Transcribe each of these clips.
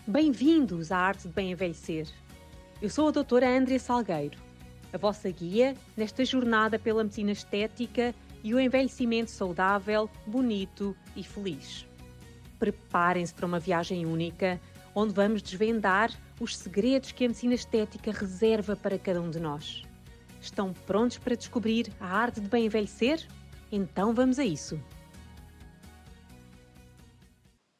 Bem-vindos à Arte de Bem Envelhecer. Eu sou a doutora Andrea Salgueiro, a vossa guia nesta jornada pela medicina estética e o envelhecimento saudável, bonito e feliz. Preparem-se para uma viagem única, onde vamos desvendar os segredos que a medicina estética reserva para cada um de nós. Estão prontos para descobrir a arte de bem envelhecer? Então vamos a isso!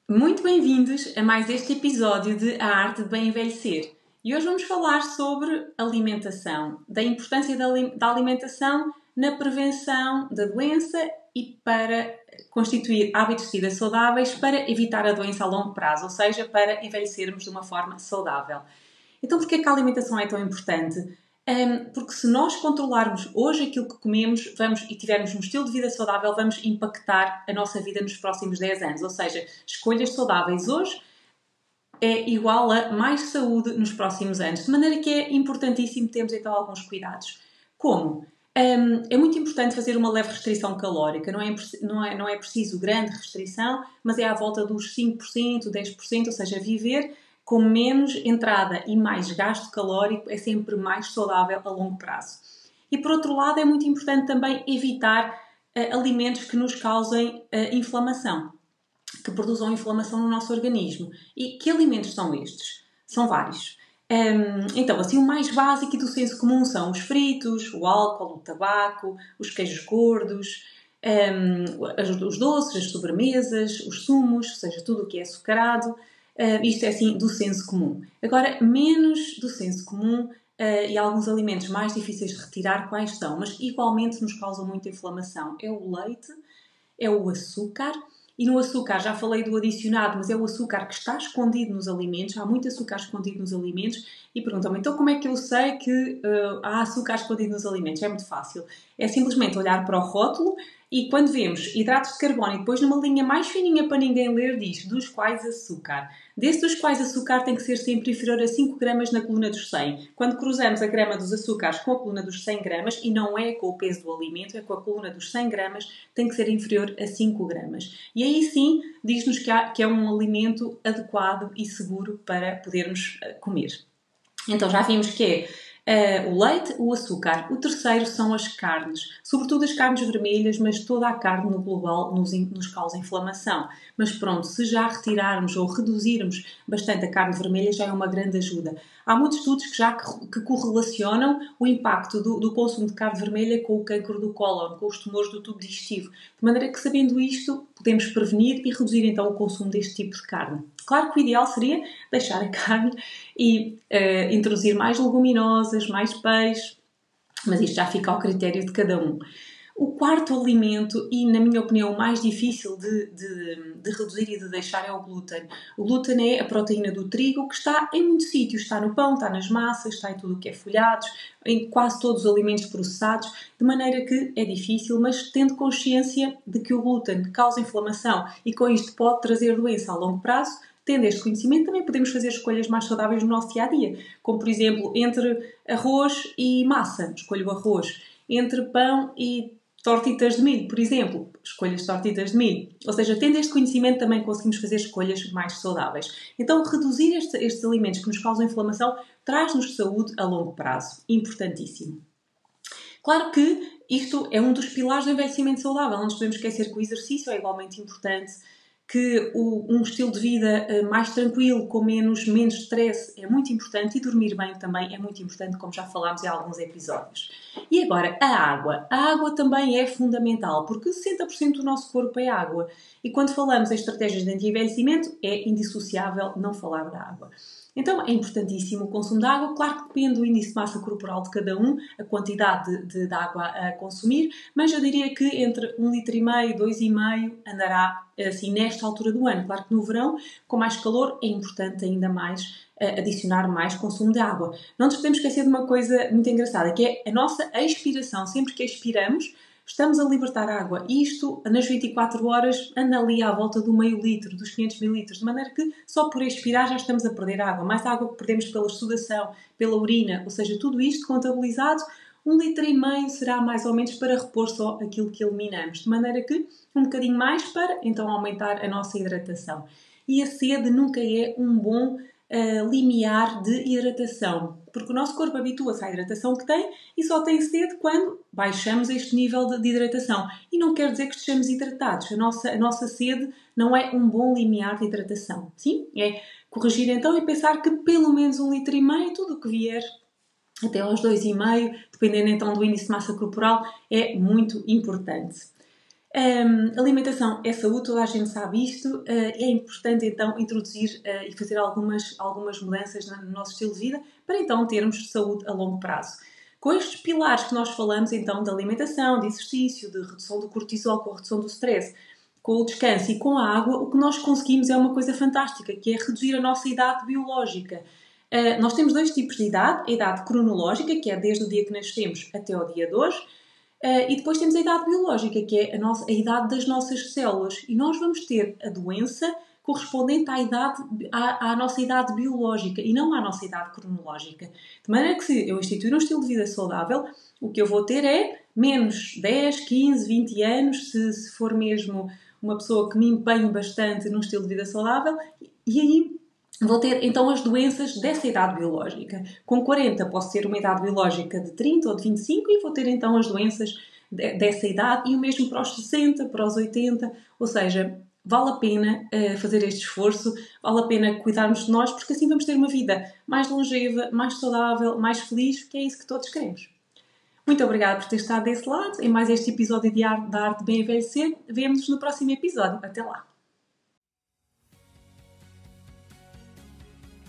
Muito bem-vindos a mais este episódio de A Arte de Bem Envelhecer. E hoje vamos falar sobre alimentação, da importância da alimentação na prevenção da doença e para constituir hábitos de vida saudáveis para evitar a doença a longo prazo, ou seja, para envelhecermos de uma forma saudável. Então, por que é que a alimentação é tão importante? Porque se nós controlarmos hoje aquilo que comemos e tivermos um estilo de vida saudável, vamos impactar a nossa vida nos próximos 10 anos. Ou seja, escolhas saudáveis hoje é igual a mais saúde nos próximos anos. De maneira que é importantíssimo termos então alguns cuidados. Como? É muito importante fazer uma leve restrição calórica. Não é preciso grande restrição, mas é à volta dos 5%, 10%, ou seja, viver com menos entrada e mais gasto calórico é sempre mais saudável a longo prazo. E por outro lado, é muito importante também evitar alimentos que nos causem inflamação, que produzam inflamação no nosso organismo. E que alimentos são estes? São vários. Então, assim, o mais básico e do senso comum são os fritos, o álcool, o tabaco, os queijos gordos, os doces, as sobremesas, os sumos, ou seja, tudo o que é açucarado. Isto é assim do senso comum. Agora, menos do senso comum e alguns alimentos mais difíceis de retirar, quais são? Mas igualmente nos causam muita inflamação. É o leite, é o açúcar. E no açúcar, já falei do adicionado, mas é o açúcar que está escondido nos alimentos. Há muito açúcar escondido nos alimentos. E perguntam-me, então como é que eu sei que há açúcar escondido nos alimentos? É muito fácil. É simplesmente olhar para o rótulo e quando vemos hidratos de carbono e depois numa linha mais fininha para ninguém ler, diz dos quais açúcar. Desse dos quais açúcar tem que ser sempre inferior a 5 gramas na coluna dos 100. Quando cruzamos a grama dos açúcares com a coluna dos 100 gramas, e não é com o peso do alimento, é com a coluna dos 100 gramas, tem que ser inferior a 5 gramas. E aí sim, diz-nos que é um alimento adequado e seguro para podermos comer. Então já vimos que é o leite, o açúcar. O terceiro são as carnes, sobretudo as carnes vermelhas, mas toda a carne no global nos causa inflamação. Mas pronto, se já retirarmos ou reduzirmos bastante a carne vermelha, já é uma grande ajuda. Há muitos estudos que correlacionam o impacto do consumo de carne vermelha com o cancro do cólon, com os tumores do tubo digestivo. De maneira que, sabendo isto, podemos prevenir e reduzir então o consumo deste tipo de carne. Claro que o ideal seria deixar a carne e introduzir mais leguminosas, mais peixe, mas isto já fica ao critério de cada um. O quarto alimento, e na minha opinião o mais difícil de reduzir e de deixar, é o glúten. O glúten é a proteína do trigo que está em muitos sítios. Está no pão, está nas massas, está em tudo o que é folhados, em quase todos os alimentos processados, de maneira que é difícil, mas tendo consciência de que o glúten causa inflamação e com isto pode trazer doença a longo prazo, tendo este conhecimento, também podemos fazer escolhas mais saudáveis no nosso dia-a-dia. Como, por exemplo, entre arroz e massa, escolho o arroz. Entre pão e tortitas de milho, por exemplo, escolho as tortitas de milho. Ou seja, tendo este conhecimento, também conseguimos fazer escolhas mais saudáveis. Então, reduzir estes alimentos que nos causam inflamação traz-nos saúde a longo prazo. Importantíssimo. Claro que isto é um dos pilares do envelhecimento saudável. Não nos podemos esquecer que o exercício é igualmente importante, que um estilo de vida mais tranquilo, com menos stress, é muito importante, e dormir bem também é muito importante, como já falámos em alguns episódios. E agora, a água. A água também é fundamental, porque 60% do nosso corpo é água. E quando falamos em estratégias de anti-envelhecimento, é indissociável não falar da água. Então é importantíssimo o consumo de água. Claro que depende do índice de massa corporal de cada um, a quantidade de água a consumir, mas eu diria que entre 1,5 litro, 2,5 andará assim nesta altura do ano. Claro que no verão, com mais calor, é importante ainda mais adicionar mais consumo de água. Não nos podemos esquecer de uma coisa muito engraçada, que é a nossa expiração. Sempre que expiramos, estamos a libertar água. E isto, nas 24 horas, anda ali à volta do meio litro, dos 500 mililitros, de maneira que só por expirar já estamos a perder água. Mais água que perdemos pela sudação, pela urina, ou seja, tudo isto contabilizado, 1,5 litro será mais ou menos para repor só aquilo que eliminamos. De maneira que um bocadinho mais para, então, aumentar a nossa hidratação. E a sede nunca é um bom limiar de hidratação, porque o nosso corpo habitua-se à hidratação que tem e só tem sede quando baixamos este nível de hidratação. E não quer dizer que estejamos hidratados. A nossa sede não é um bom limiar de hidratação. Sim? É corrigir então e pensar que pelo menos 1,5 litro, tudo o que vier até aos 2,5, dependendo então do índice de massa corporal, é muito importante. A alimentação é saúde, toda a gente sabe isto. É importante então introduzir e fazer algumas mudanças no nosso estilo de vida para então termos saúde a longo prazo. Com estes pilares que nós falamos então de alimentação, de exercício, de redução do cortisol, com a redução do stress, com o descanso e com a água, o que nós conseguimos é uma coisa fantástica, que é reduzir a nossa idade biológica. Nós temos 2 tipos de idade: a idade cronológica, que é desde o dia que nascemos até o dia de hoje, e depois temos a idade biológica, que é a idade das nossas células. E nós vamos ter a doença correspondente à nossa idade biológica e não à nossa idade cronológica. De maneira que, se eu instituir um estilo de vida saudável, o que eu vou ter é menos 10, 15, 20 anos, se for mesmo uma pessoa que me empenhe bastante num estilo de vida saudável, e aí vou ter então as doenças dessa idade biológica. Com 40 posso ter uma idade biológica de 30 ou de 25 e vou ter então as doenças dessa idade, e o mesmo para os 60, para os 80, ou seja, vale a pena fazer este esforço, vale a pena cuidarmos de nós, porque assim vamos ter uma vida mais longeva, mais saudável, mais feliz, que é isso que todos queremos. Muito obrigada por ter estado desse lado em mais este episódio da Arte de Bem Envelhecer. Vemo-nos no próximo episódio. Até lá!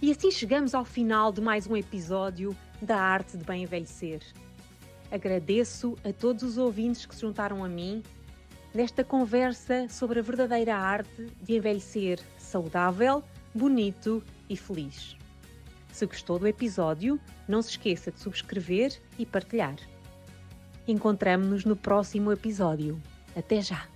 E assim chegamos ao final de mais um episódio da Arte de Bem Envelhecer. Agradeço a todos os ouvintes que se juntaram a mim nesta conversa sobre a verdadeira arte de envelhecer saudável, bonito e feliz. Se gostou do episódio, não se esqueça de subscrever e partilhar. Encontramo-nos no próximo episódio. Até já!